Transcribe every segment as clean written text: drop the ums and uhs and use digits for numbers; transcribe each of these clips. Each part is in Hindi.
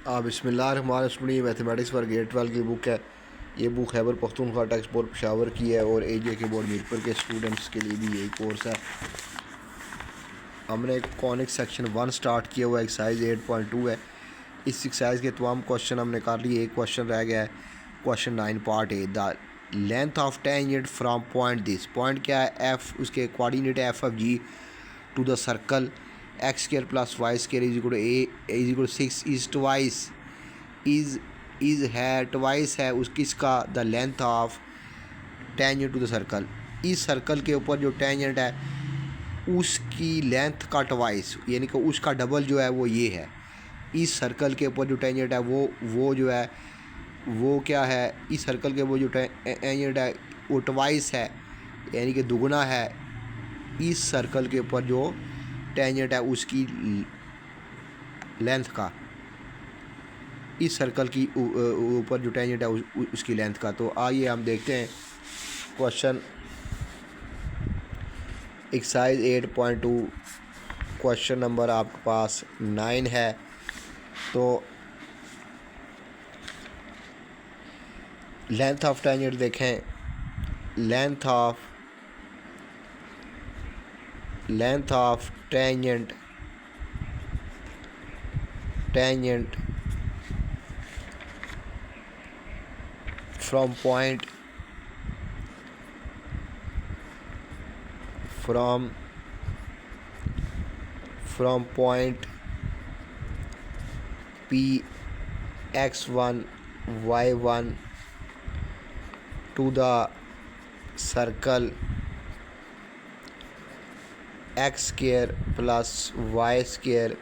बिस्मिल्लाहिर्रहमानिर्रहीम। मैथमेटिक्स पर ग्रेड 12 की बुक है। ये book Khyber Pakhtunkhwa text board Peshawar की है और एजे के बोर्ड मीरपुर के स्टूडेंट्स के लिए भी यही कोर्स है। हमने कॉनिक सेक्शन 1 स्टार्ट किया हुआ एक्सरसाइज 8.2 है। इस एक्सरसाइज के तमाम क्वेश्चन हमने कर लिए, एक क्वेश्चन रह गया है। Question 9 part A, the length of tangent from point this. Point क्या है? एफ, उसके coordinate f of g to the circle x square plus y square is equal to a is equal to 6 is twice is है ट्वाइस है उसकी इसका the length of tangent to the circle. इस सर्कल के ऊपर जो टेंजेंट है उसकी लेंथ का ट्वाइस, यानी कि उसका डबल जो है वो ये है। इस सर्कल के ऊपर जो टेंजेंट है वो जो है वो क्या है? इस सर्कल के ऊपर जो टेंजेंट है वो ट्वाइस है, यानी कि दुगना है इस सर्कल के ऊपर जो टेंजेंट है उसकी लेंथ का, इस सर्कल की ऊपर जो टेंजेंट है उसकी लेंथ का। तो आइए हम देखते हैं क्वेश्चन एक्सरसाइज 8.2। क्वेश्चन नंबर आपके पास 9 है। तो लेंथ ऑफ टेंजेंट देखें। Length of tangent from point from point P x1 y1 to the circle x square plus y square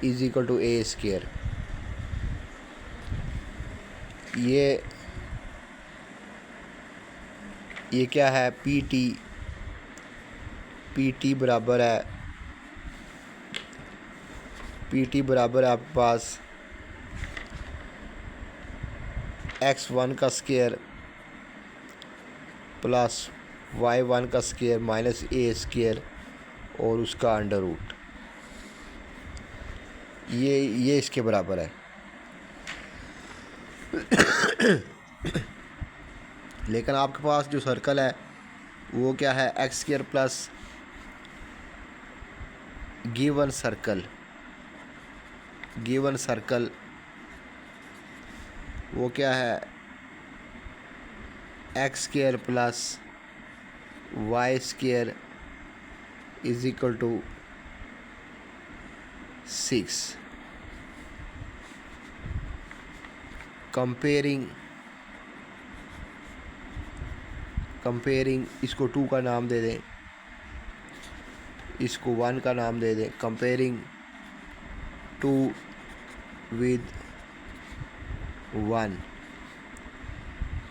is equal to a square। ये क्या है? पी बराबर है आपके पास x1 का स्केयर प्लस y1 का स्केयर माइनस a स्केयर और उसका अंडर रूट। ये इसके बराबर है। लेकिन आपके पास जो सर्कल है वो क्या है? X square plus given circle वो क्या है? X square plus y square is equal to 6। Comparing इसको 2 का नाम दे दें, इसको 1 का नाम दे दें। Comparing 2 with 1,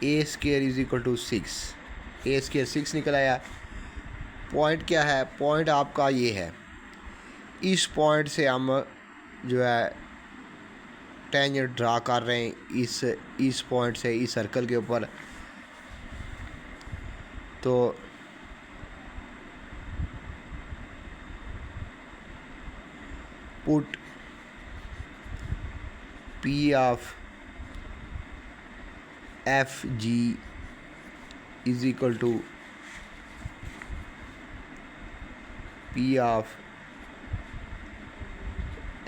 a square is equal to 6। A square 6 निकल आया। पॉइंट क्या है? पॉइंट आपका ये है। इस पॉइंट से हम जो है टेंजेंट ड्रा कर रहे हैं इस पॉइंट से इस सर्कल के ऊपर। तो put P of f g is equal to P of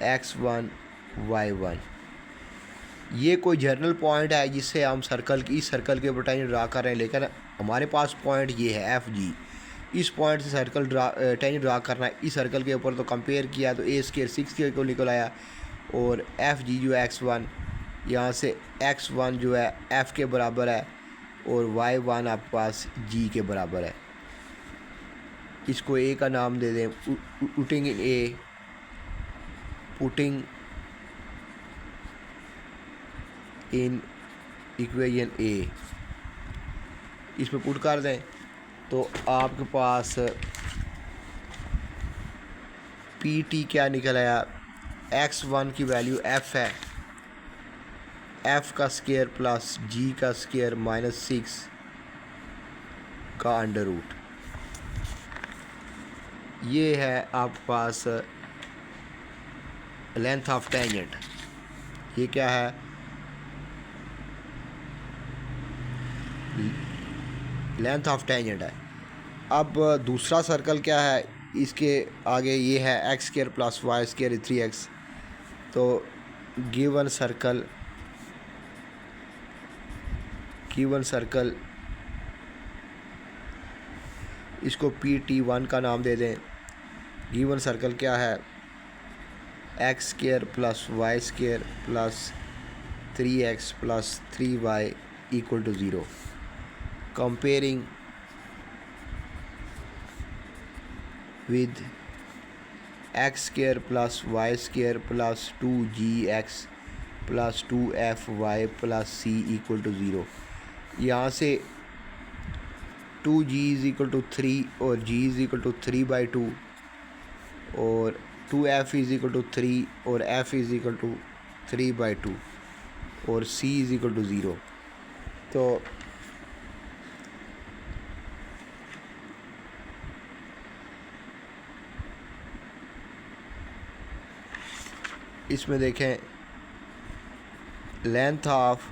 x1 y1। ये कोई जनरल पॉइंट है जिससे हम इस सर्कल के ऊपर टेंजेंट ड्रा कर रहे हैं, लेकिन हमारे पास पॉइंट ये है एफ जी। इस पॉइंट से टेंजेंट ड्रा करना है इस सर्कल के ऊपर। तो कंपेयर किया तो ए स्केयर 6 को निकल आया और एफ जी जो है x1, यहाँ से x1 जो है f के बराबर है और y1 आपके पास g के बराबर है। इसको a का नाम दे दें। पुटिंग इन इक्वेशन A, इसमें पुट कर दें तो आपके पास पी टी क्या निकल आया? x1 की वैल्यू f है, f का स्केयर प्लस g का स्केयर माइनस 6 का अंडर रूट। ये है आपके पास लेंथ ऑफ टेंजेंट। ये क्या है, लेंथ ऑफ टेंजेंट है। अब दूसरा सर्कल क्या है, इसके आगे ये है x square plus y square 3x। तो गिवन सर्कल इसको PT1 का नाम दे दें। गिवन सर्कल क्या है, x square plus y square plus 3x plus 3y equal to 0। Comparing with x square plus y square plus 2gx plus 2fy plus c equal to 0। यहाँ से 2g इज़ इक्वल टू 3 और g इज़ इक्वल टू 3/2 और 2f इज़ इक्वल टू 3 और f इज़ इक्वल टू 3/2 और c इज़ इक्वल टू 0। तो इसमें देखें length of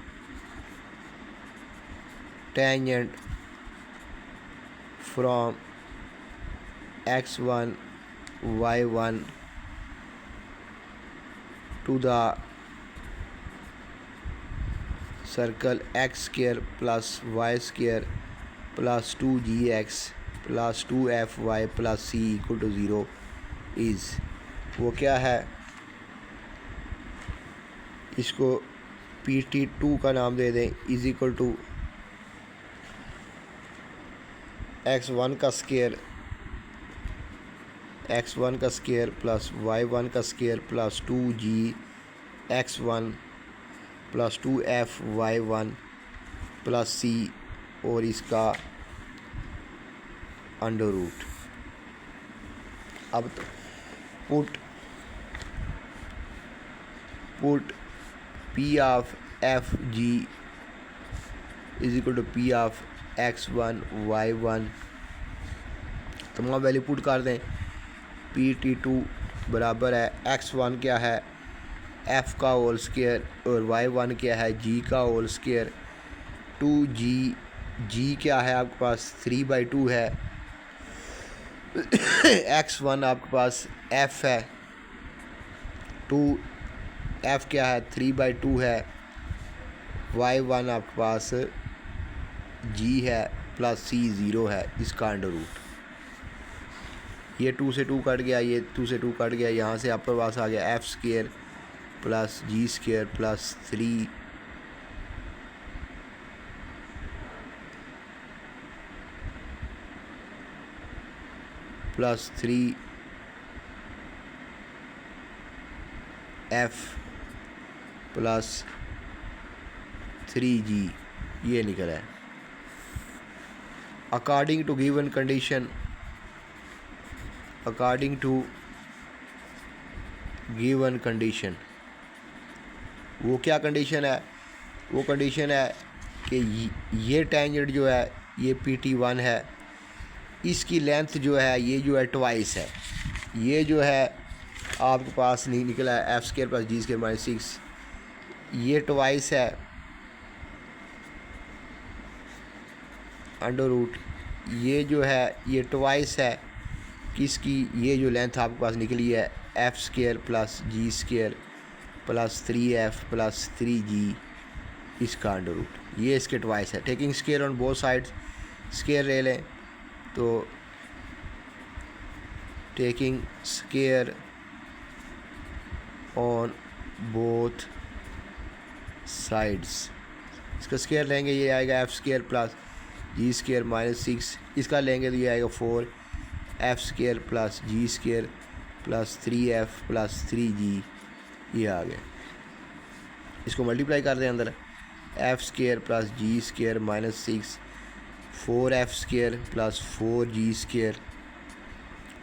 tangent from x1 y1 to the circle x square plus y square plus 2gx plus 2fy plus c equal to 0 is, वो क्या है, इसको PT2 का नाम दे दें, इज़ इक्वल टू x1 का स्क्वायर प्लस y1 का square plus 2gx1 plus 2fy1 plus c और इसका अंडर रूट। अब put P of f g is equal to P of x1 y1, तमाम वैल्यू पुट कर दें। PT2 बराबर है x1 क्या है f का होल स्क्वायर और y1 क्या है g का होल स्क्वायर। 2g क्या है आपके पास 3/2 है। x1 आपके पास f है, 2f क्या है 3/2 है, y1 आपके पास g है प्लस c 0 है, इसका अंडर रूट। ये 2 से 2 कट गया, ये 2 से 2 कट गया, यहाँ से आपके पास आ गया F square plus G square plus 3 plus 3 F plus 3g, ये निकला है। अकॉर्डिंग टू गिवन कंडीशन, वो क्या कंडीशन है, वो कंडीशन है कि ये टेंजेंट जो है ये PT1 है, इसकी लेंथ जो है ये जो है ट्वाइस है, ये जो है आपके पास नहीं निकला है F square plus G square minus 6, ये ट्वाइस है अंडर रूट, ये जो है ये ट्वाइस है किसकी, ये जो लेंथ आपके पास निकली है F square plus G square plus 3f plus 3g, इसका अंडर रूट, ये इसके ट्वाइस है। Taking square on both sides, square ले लें तो taking square on both sides, इसका स्क्वायर लेंगे ये आएगा F square plus G square minus 6, इसका लेंगे तो ये आएगा 4f square plus G square plus 3f plus 3g, ये आ गया। इसको मल्टीप्लाई कर दें अंदर, F square plus G square minus 6 4f square plus 4g square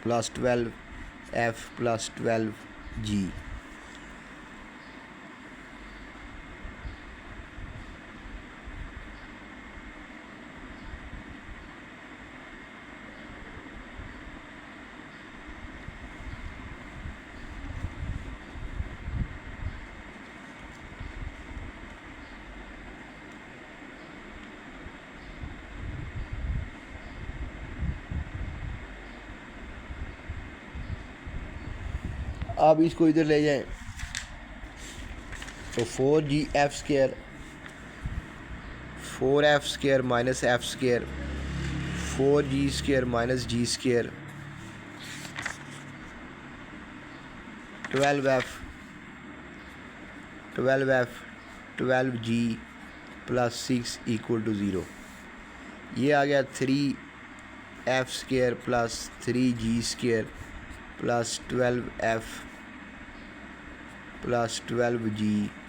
plus 12f plus 12g, अब इसको इधर ले जाएं तो 4g(f²) 4f² minus f², 4g² minus g², 12g plus 6 equal to 0। ये आ गया 3f² plus 3g² plus 12f plus 12g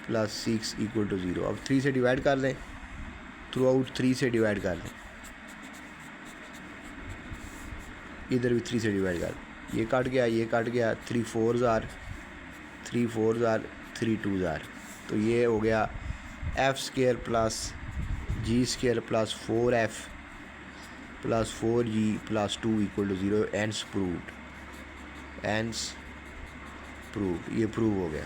plus 6 equal to 0। अब 3 से डिवाइड कर लें, थ्रू आउट 3 से डिवाइड कर लें, इधर भी 3 से डिवाइड कर, ये कट गया, ये कट गया, 3 4s are 3 4s are 3 2s are. तो ये हो गया f² plus g² plus 4f plus 4g plus 2 equal to 0। Hence proved, hence proved, ये प्रूव हो गया।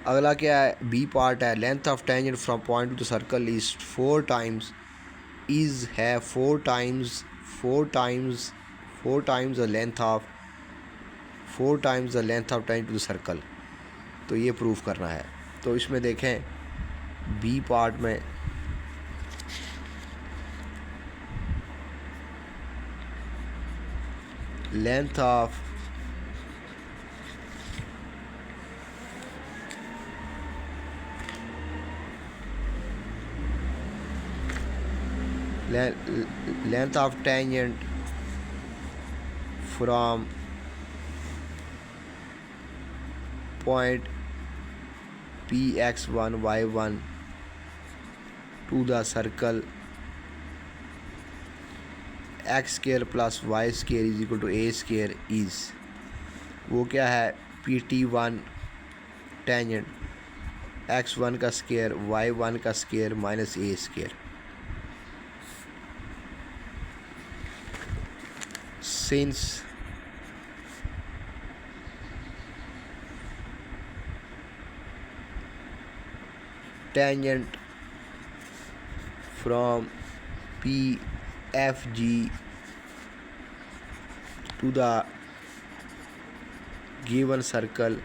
अगला क्या है, बी पार्ट है, length of tangent from point to the circle is 4 times is है 4 times the length of 4 times the length of tangent to the circle. तो ये प्रूफ करना है। तो इसमें देखें बी पार्ट में length of length of tangent from point px1 y1 to the circle x² plus y² is equal to a² is, वो क्या है, pt1 टेंजेंट x1 का स्क्वायर y1 का square minus a²। Since tangent from PFG to the given circle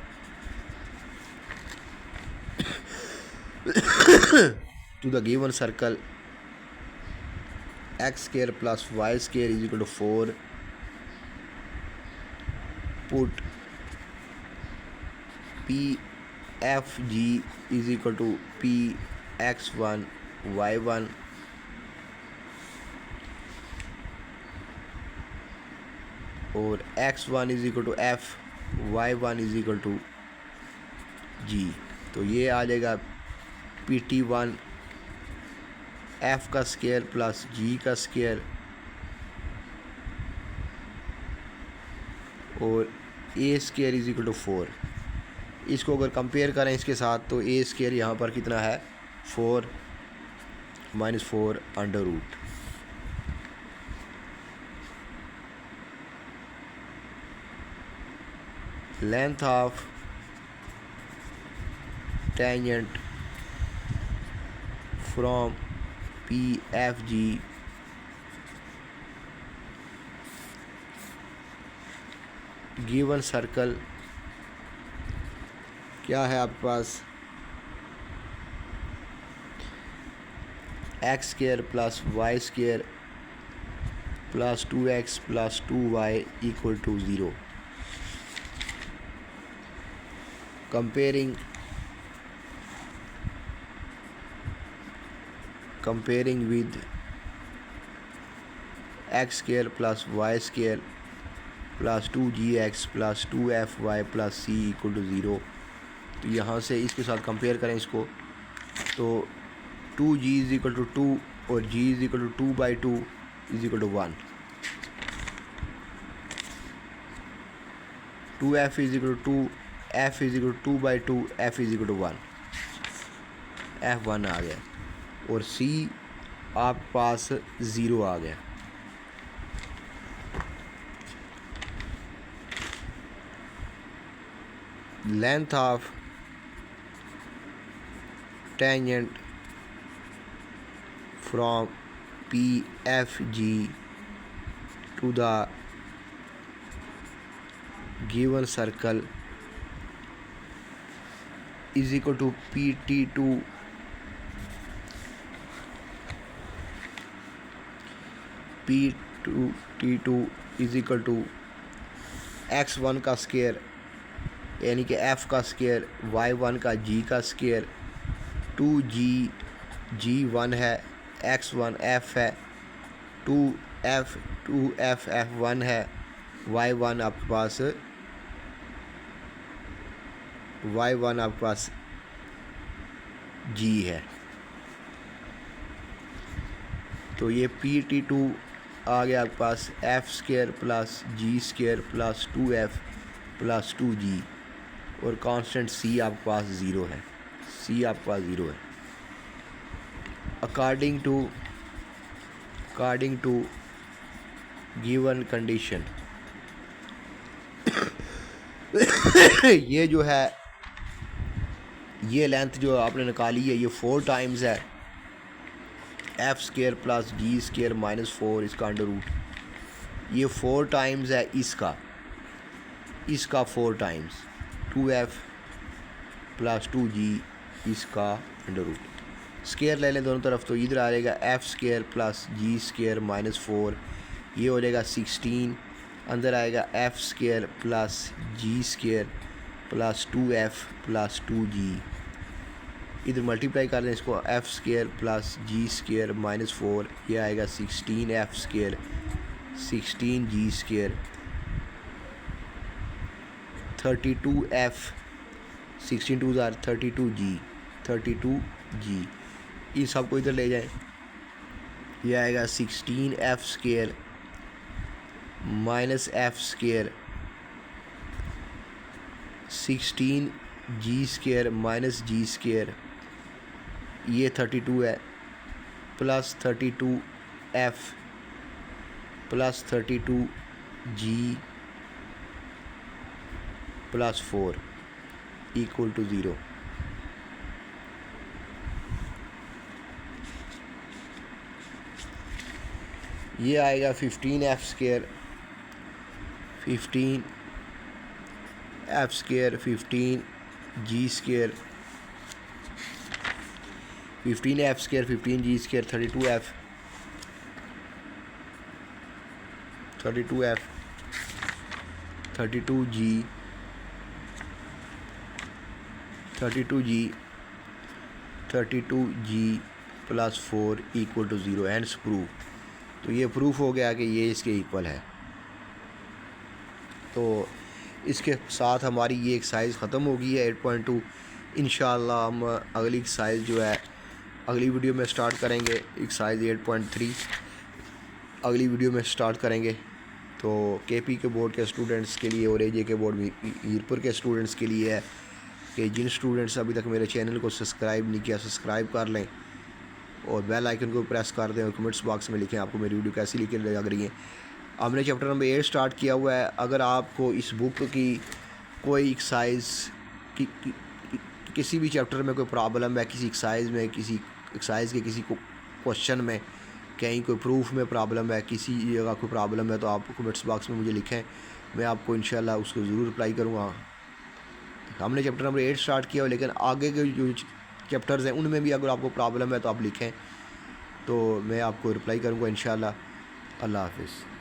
x² plus y² is equal to 4, put PFG is equal to px1 y1 और x1 is equal to f, y1 is equal to g। तो ये आ जाएगा pt1 f का स्क्वायर प्लस g का स्क्वायर और a² इज इक्वल टू 4। इसको अगर कंपेयर करें इसके साथ तो a² यहाँ पर कितना है, 4 minus 4 under root. Length of tangent from PFG given circle क्या है आपके पास, x² plus y² plus 2x plus 2y equal to 0। comparing with x² plus y² plus 2gx plus 2fy plus c equal to 0। तो यहाँ से इसके साथ कंपेयर करें इसको तो 2g इज इक्वल टू 2 और g is equal to 2/2 is equal to 1, 2f is equal to 2, f is equal to 2/2, f is equal to 1, f1 आ गया और c आपके पास 0 आ गया। Length of tangent from PFG to the given circle is equal to PT2 T2 is equal to x1 का स्केयर यानी कि f का स्केयर y1 का g का स्केयर 2g g1 है x1 f है 2f f1 है y1 आपके पास g है। तो ये PT2 आ गया आपके पास f square plus g square plus 2f plus 2g और कांस्टेंट c आपके पास 0 है। c आपके पास 0 है। अकॉर्डिंग टू गिवन कंडीशन ये जो है ये लेंथ जो आपने निकाली है ये 4 टाइम्स है f square plus g square minus 4 इसका अंडर रूट, ये 4 टाइम्स है इसका 4 टाइम्स 2f प्लस 2g इसका अंडर रूट। स्केयर ले लें दोनों तरफ तो इधर आ जाएगा f square plus g square minus 4, ये हो जाएगा 16, अंदर आएगा f square plus g square plus 2f plus 2g, इधर मल्टीप्लाई कर दें इसको f square plus g square minus 4, ये आएगा 16f square 16g square 32f 16 2 are 32g इन सबको इधर ले जाएं, ये आएगा 16f square minus f square 16g square minus g square, ये 32 है plus 32f plus 32g plus 4 equal to 0। ये आएगा 15f square 15f square 15g square 15f square 15g square 32f 32g plus 4 equal to 0 and proof. तो ये प्रूफ हो गया कि ये इसके इक्वल है। तो इसके साथ हमारी ये एक्सरसाइज ख़त्म हो गई है 8.2। इंशाअल्लाह हम अगली एक्सरसाइज जो है अगली वीडियो में स्टार्ट करेंगे। एक्सरसाइज 8.3 अगली वीडियो में स्टार्ट करेंगे। तो KP के बोर्ड के स्टूडेंट्स के लिए और AJ के बोर्ड मीरपुर के स्टूडेंट्स के लिए है कि जिन स्टूडेंट्स अभी तक मेरे चैनल को सब्सक्राइब नहीं किया सब्सक्राइब कर लें और बेल आइकन को प्रेस कर दें और कमेंट्स बॉक्स में लिखें आपको मेरी वीडियो कैसी लग रही है। हमने चैप्टर नंबर 8 स्टार्ट किया हुआ है। अगर आपको इस बुक की कोई एक्सरसाइज किसी भी चैप्टर में कोई प्रॉब्लम है, किसी एक्सरसाइज में किसी एक्सरसाइज के किसी क्वेश्चन में कहीं कोई प्रूफ में प्रॉब्लम है, किसी जगह कोई प्रॉब्लम है, तो आप कमेंट्स बॉक्स में मुझे लिखें, मैं आपको इंशाल्लाह उसको ज़रूर रिप्लाई करूँगा। हमने चैप्टर नंबर 8 स्टार्ट किया, लेकिन आगे के जो चैप्टर्स हैं उनमें भी अगर आपको प्रॉब्लम है तो आप लिखें, तो मैं आपको रिप्लाई करूँगा इंशाल्लाह। अल्लाह हाफ़िज़।